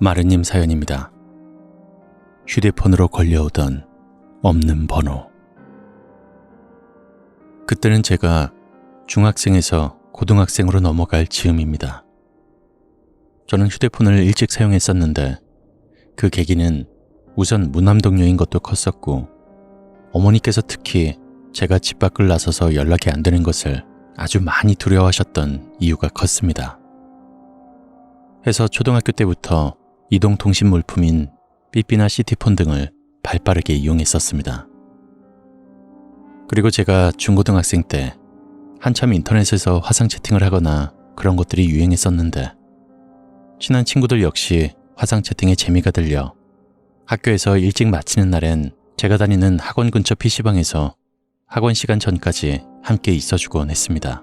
마르님 사연입니다. 휴대폰으로 걸려오던 없는 번호. 그때는 제가 중학생에서 고등학생으로 넘어갈 즈음입니다. 저는 휴대폰을 일찍 사용했었는데 그 계기는 우선 무남동녀인 것도 컸었고 어머니께서 특히 제가 집 밖을 나서서 연락이 안 되는 것을 아주 많이 두려워하셨던 이유가 컸습니다. 해서 초등학교 때부터 이동통신 물품인 삐삐나 시티폰 등을 발빠르게 이용했었습니다. 그리고 제가 중고등학생 때 한참 인터넷에서 화상 채팅을 하거나 그런 것들이 유행했었는데 친한 친구들 역시 화상 채팅에 재미가 들려 학교에서 일찍 마치는 날엔 제가 다니는 학원 근처 PC방에서 학원 시간 전까지 함께 있어주곤 했습니다.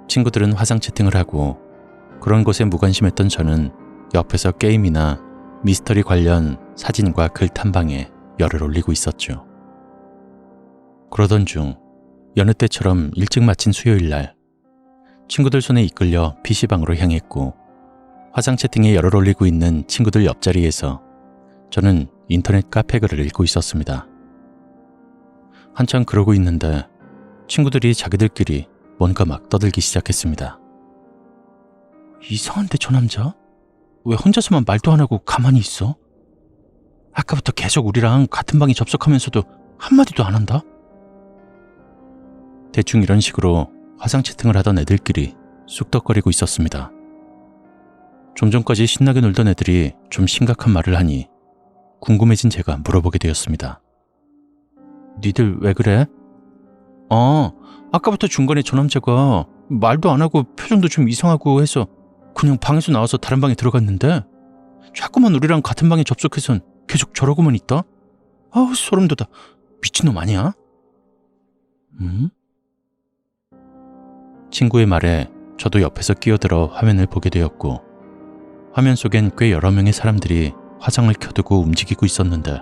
친구들은 화상 채팅을 하고 그런 것에 무관심했던 저는 옆에서 게임이나 미스터리 관련 사진과 글 탐방에 열을 올리고 있었죠. 그러던 중 여느 때처럼 일찍 마친 수요일날 친구들 손에 이끌려 PC방으로 향했고 화상 채팅에 열을 올리고 있는 친구들 옆자리에서 저는 인터넷 카페 글을 읽고 있었습니다. 한참 그러고 있는데 친구들이 자기들끼리 뭔가 막 떠들기 시작했습니다. 이상한데 저 남자? 왜 혼자서만 말도 안 하고 가만히 있어? 아까부터 계속 우리랑 같은 방에 접속하면서도 한마디도 안 한다? 대충 이런 식으로 화상 채팅을 하던 애들끼리 쑥덕거리고 있었습니다. 좀 전까지 신나게 놀던 애들이 좀 심각한 말을 하니 궁금해진 제가 물어보게 되었습니다. 니들 왜 그래? 아까부터 중간에 저 남자가 말도 안 하고 표정도 좀 이상하고 해서 그냥 방에서 나와서 다른 방에 들어갔는데 자꾸만 우리랑 같은 방에 접속해선 계속 저러고만 있다? 아우 소름 돋아. 미친놈 아니야? 친구의 말에 저도 옆에서 끼어들어 화면을 보게 되었고 화면 속엔 꽤 여러 명의 사람들이 화상을 켜두고 움직이고 있었는데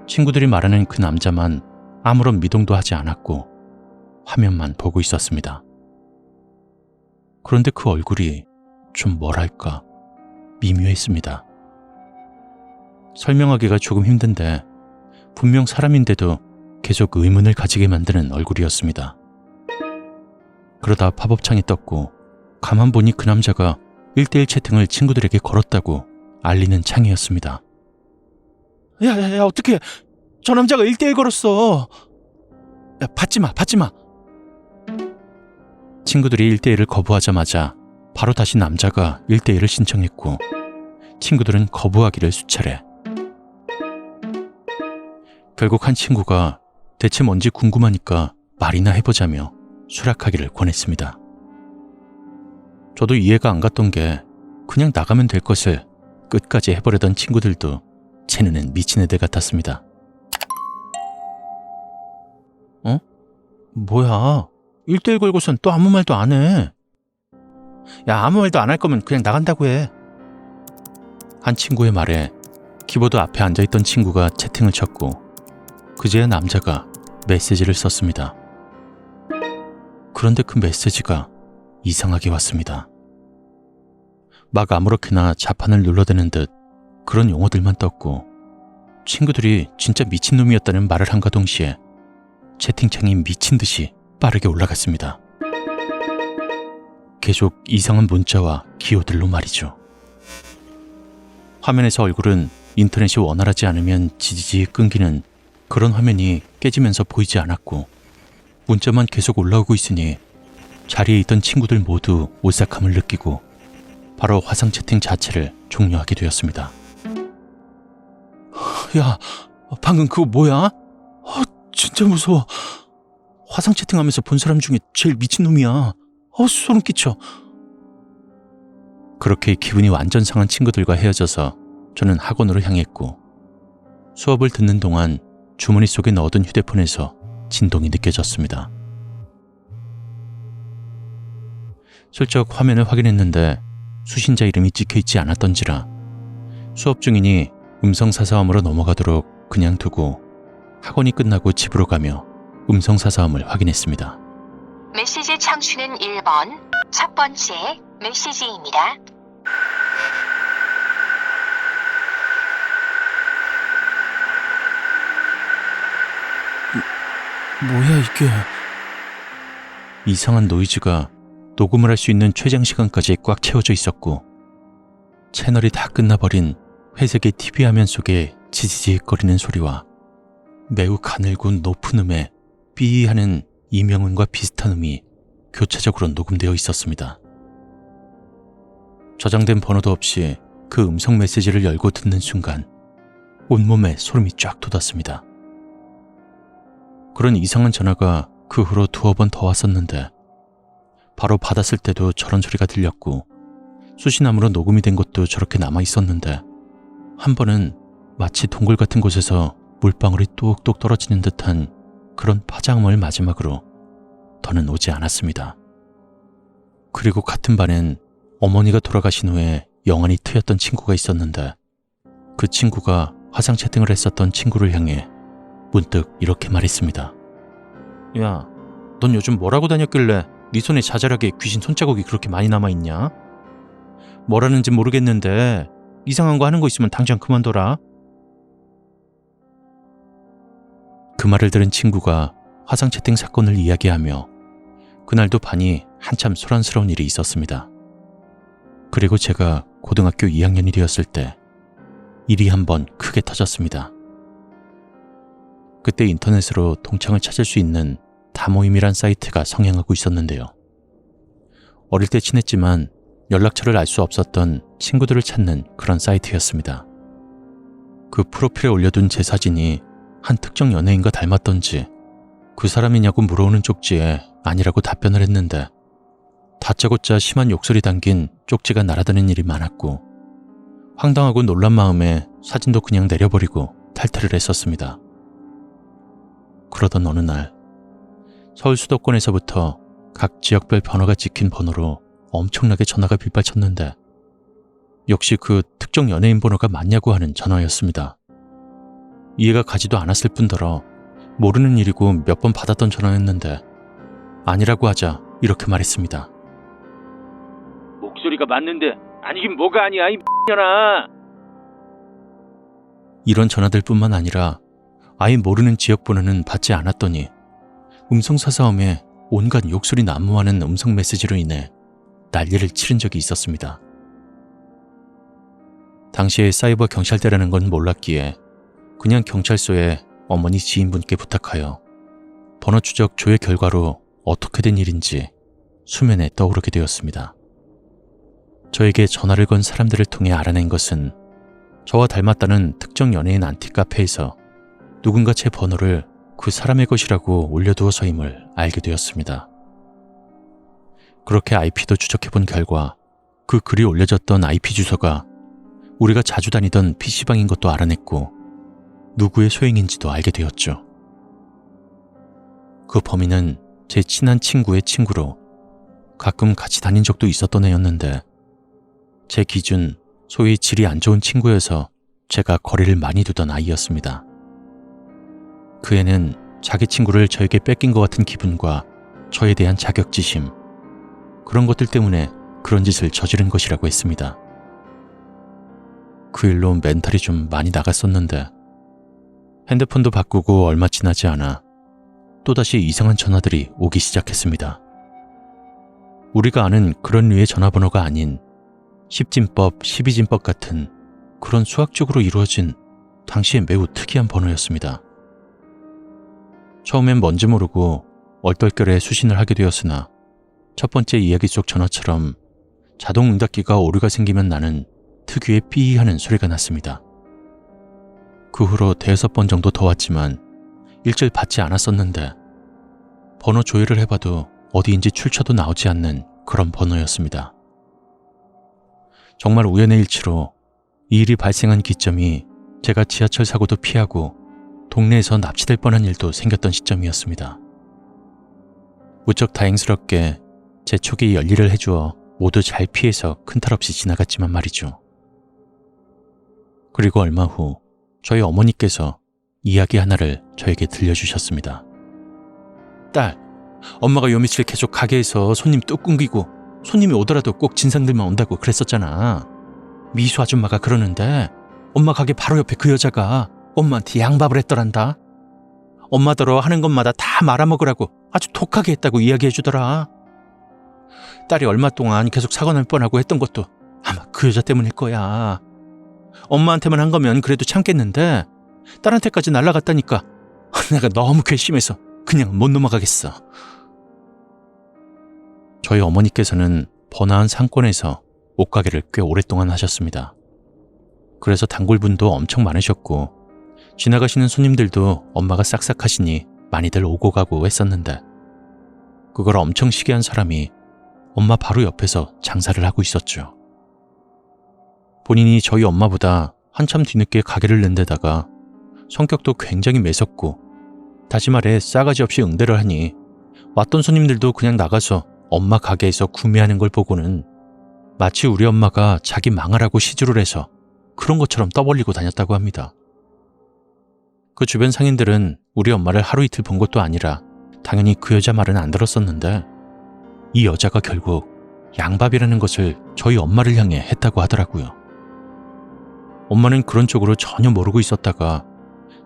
친구들이 말하는 그 남자만 아무런 미동도 하지 않았고 화면만 보고 있었습니다. 그런데 그 얼굴이 좀 뭐랄까 미묘했습니다. 설명하기가 조금 힘든데 분명 사람인데도 계속 의문을 가지게 만드는 얼굴이었습니다. 그러다 팝업창이 떴고 가만 보니 그 남자가 1대1 채팅을 친구들에게 걸었다고 알리는 창이었습니다. 야 어떡해. 저 남자가 1대1 걸었어. 야 받지마. 친구들이 1대1을 거부하자마자 바로 다시 남자가 1대1을 신청했고 친구들은 거부하기를 수차례. 결국 한 친구가 대체 뭔지 궁금하니까 말이나 해보자며 수락하기를 권했습니다. 저도 이해가 안 갔던 게 그냥 나가면 될 것을 끝까지 해보려던 친구들도 제 눈엔 미친 애들 같았습니다. 뭐야 1대1 걸고선 또 아무 말도 안 해. 야 아무 말도 안 할 거면 그냥 나간다고 해. 한 친구의 말에 키보드 앞에 앉아있던 친구가 채팅을 쳤고 그제야 남자가 메시지를 썼습니다. 그런데 그 메시지가 이상하게 왔습니다. 막 아무렇게나 자판을 눌러대는 듯 그런 용어들만 떴고 친구들이 진짜 미친놈이었다는 말을 함과 동시에 채팅창이 미친 듯이 빠르게 올라갔습니다. 계속 이상한 문자와 기호들로 말이죠. 화면에서 얼굴은 인터넷이 원활하지 않으면 지지직 끊기는 그런 화면이 깨지면서 보이지 않았고 문자만 계속 올라오고 있으니 자리에 있던 친구들 모두 오싹함을 느끼고 바로 화상 채팅 자체를 종료하게 되었습니다. 야, 방금 그거 뭐야? 진짜 무서워. 화상 채팅하면서 본 사람 중에 제일 미친놈이야. 소름 끼쳐. 그렇게 기분이 완전 상한 친구들과 헤어져서 저는 학원으로 향했고 수업을 듣는 동안 주머니 속에 넣어둔 휴대폰에서 진동이 느껴졌습니다. 슬쩍 화면을 확인했는데 수신자 이름이 찍혀있지 않았던지라 수업 중이니 음성사서함으로 넘어가도록 그냥 두고 학원이 끝나고 집으로 가며 음성사서함을 확인했습니다. 메시지 청취는 1번 첫 번째 메시지입니다. 뭐야 이게? 이상한 노이즈가 녹음을 할 수 있는 최장 시간까지 꽉 채워져 있었고 채널이 다 끝나버린 회색의 TV 화면 속에 지지직거리는 소리와 매우 가늘고 높은 음에 삐하는 이명훈과 비슷한 음이 교차적으로 녹음되어 있었습니다. 저장된 번호도 없이 그 음성 메시지를 열고 듣는 순간 온몸에 소름이 쫙 돋았습니다. 그런 이상한 전화가 그 후로 두어 번 더 왔었는데 바로 받았을 때도 저런 소리가 들렸고 수신함으로 녹음이 된 것도 저렇게 남아 있었는데 한 번은 마치 동굴 같은 곳에서 물방울이 뚝뚝 떨어지는 듯한 그런 파장음을 마지막으로 더는 오지 않았습니다. 그리고 같은 반엔 어머니가 돌아가신 후에 영원히 트였던 친구가 있었는데 그 친구가 화상 채팅을 했었던 친구를 향해 문득 이렇게 말했습니다. 야, 넌 요즘 뭐라고 다녔길래 네 손에 자잘하게 귀신 손자국이 그렇게 많이 남아있냐? 뭐라는지 모르겠는데 이상한 거 하는 거 있으면 당장 그만둬라. 그 말을 들은 친구가 화상 채팅 사건을 이야기하며 그날도 반이 한참 소란스러운 일이 있었습니다. 그리고 제가 고등학교 2학년이 되었을 때 일이 한번 크게 터졌습니다. 그때 인터넷으로 동창을 찾을 수 있는 다모임이란 사이트가 성행하고 있었는데요. 어릴 때 친했지만 연락처를 알 수 없었던 친구들을 찾는 그런 사이트였습니다. 그 프로필에 올려둔 제 사진이 한 특정 연예인과 닮았던지 그 사람이냐고 물어오는 쪽지에 아니라고 답변을 했는데 다짜고짜 심한 욕설이 담긴 쪽지가 날아다니는 일이 많았고 황당하고 놀란 마음에 사진도 그냥 내려버리고 탈퇴를 했었습니다. 그러던 어느 날 서울 수도권에서부터 각 지역별 번호가 찍힌 번호로 엄청나게 전화가 빗발쳤는데 역시 그 특정 연예인 번호가 맞냐고 하는 전화였습니다. 이해가 가지도 않았을 뿐더러 모르는 일이고 몇 번 받았던 전화였는데 아니라고 하자 이렇게 말했습니다. 목소리가 맞는데 아니긴 뭐가 아니야 이 X년아. 이런 전화들뿐만 아니라 아예 모르는 지역 번호는 받지 않았더니 음성사서함에 온갖 욕설이 난무하는 음성 메시지로 인해 난리를 치른 적이 있었습니다. 당시에 사이버 경찰대라는 건 몰랐기에 그냥 경찰서에 어머니 지인분께 부탁하여 번호 추적 조회 결과로 어떻게 된 일인지 수면에 떠오르게 되었습니다. 저에게 전화를 건 사람들을 통해 알아낸 것은 저와 닮았다는 특정 연예인 안티 카페에서 누군가 제 번호를 그 사람의 것이라고 올려두어서임을 알게 되었습니다. 그렇게 IP도 추적해본 결과 그 글이 올려졌던 IP 주소가 우리가 자주 다니던 PC방인 것도 알아냈고 누구의 소행인지도 알게 되었죠. 그 범인은 제 친한 친구의 친구로 가끔 같이 다닌 적도 있었던 애였는데 제 기준 소위 질이 안 좋은 친구여서 제가 거리를 많이 두던 아이였습니다. 그 애는 자기 친구를 저에게 뺏긴 것 같은 기분과 저에 대한 자격지심, 그런 것들 때문에 그런 짓을 저지른 것이라고 했습니다. 그 일로 멘탈이 좀 많이 나갔었는데 핸드폰도 바꾸고 얼마 지나지 않아 또다시 이상한 전화들이 오기 시작했습니다. 우리가 아는 그런 류의 전화번호가 아닌 10진법, 12진법 같은 그런 수학적으로 이루어진 당시에 매우 특이한 번호였습니다. 처음엔 뭔지 모르고 얼떨결에 수신을 하게 되었으나 첫 번째 이야기 속 전화처럼 자동 응답기가 오류가 생기면 나는 특유의 삐 하는 소리가 났습니다. 그 후로 5번 정도 더 왔지만 일절 받지 않았었는데 번호 조회를 해봐도 어디인지 출처도 나오지 않는 그런 번호였습니다. 정말 우연의 일치로 이 일이 발생한 기점이 제가 지하철 사고도 피하고 동네에서 납치될 뻔한 일도 생겼던 시점이었습니다. 무척 다행스럽게 제 촉이 열일을 해주어 모두 잘 피해서 큰탈 없이 지나갔지만 말이죠. 그리고 얼마 후 저희 어머니께서 이야기 하나를 저에게 들려주셨습니다. 딸, 엄마가 요 며칠 계속 가게에서 손님 뚝 끊기고 손님이 오더라도 꼭 진상들만 온다고 그랬었잖아. 미수 아줌마가 그러는데 엄마 가게 바로 옆에 그 여자가 엄마한테 양밥을 했더란다. 엄마더러 하는 것마다 다 말아먹으라고 아주 독하게 했다고 이야기해주더라. 딸이 얼마 동안 계속 사고 날 뻔하고 했던 것도 아마 그 여자 때문일 거야. 엄마한테만 한 거면 그래도 참겠는데 딸한테까지 날아갔다니까 내가 너무 괘씸해서 그냥 못 넘어가겠어. 저희 어머니께서는 번화한 상권에서 옷가게를 꽤 오랫동안 하셨습니다. 그래서 단골분도 엄청 많으셨고 지나가시는 손님들도 엄마가 싹싹하시니 많이들 오고 가고 했었는데 그걸 엄청 시기한 사람이 엄마 바로 옆에서 장사를 하고 있었죠. 본인이 저희 엄마보다 한참 뒤늦게 가게를 낸 데다가 성격도 굉장히 매섭고 다시 말해 싸가지 없이 응대를 하니 왔던 손님들도 그냥 나가서 엄마 가게에서 구매하는 걸 보고는 마치 우리 엄마가 자기 망하라고 시주를 해서 그런 것처럼 떠벌리고 다녔다고 합니다. 그 주변 상인들은 우리 엄마를 하루 이틀 본 것도 아니라 당연히 그 여자 말은 안 들었었는데 이 여자가 결국 양밥이라는 것을 저희 엄마를 향해 했다고 하더라고요. 엄마는 그런 쪽으로 전혀 모르고 있었다가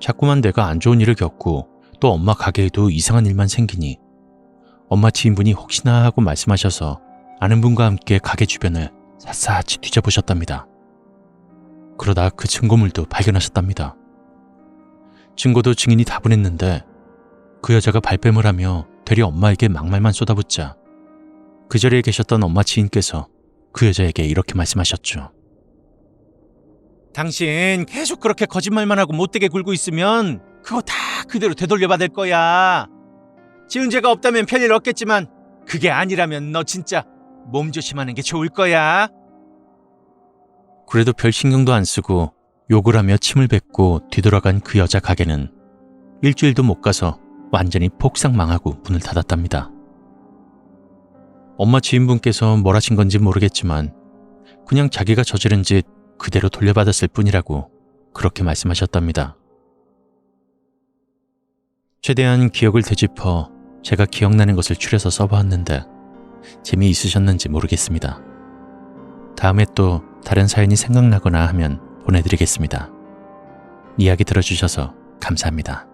자꾸만 내가 안 좋은 일을 겪고 또 엄마 가게에도 이상한 일만 생기니 엄마 지인분이 혹시나 하고 말씀하셔서 아는 분과 함께 가게 주변을 샅샅이 뒤져보셨답니다. 그러다 그 증거물도 발견하셨답니다. 증거도 증인이 다분했는데 그 여자가 발뺌을 하며 되려 엄마에게 막말만 쏟아붓자 그 자리에 계셨던 엄마 지인께서 그 여자에게 이렇게 말씀하셨죠. 당신 계속 그렇게 거짓말만 하고 못되게 굴고 있으면 그거 다 그대로 되돌려받을 거야. 지은 죄가 없다면 별일 없겠지만 그게 아니라면 너 진짜 몸조심하는 게 좋을 거야. 그래도 별 신경도 안 쓰고 욕을 하며 침을 뱉고 뒤돌아간 그 여자 가게는 일주일도 못 가서 완전히 폭삭 망하고 문을 닫았답니다. 엄마 지인분께서 뭘 하신 건지 모르겠지만 그냥 자기가 저지른 짓 그대로 돌려받았을 뿐이라고 그렇게 말씀하셨답니다. 최대한 기억을 되짚어 제가 기억나는 것을 추려서 써보았는데 재미있으셨는지 모르겠습니다. 다음에 또 다른 사연이 생각나거나 하면 보내드리겠습니다. 이야기 들어주셔서 감사합니다.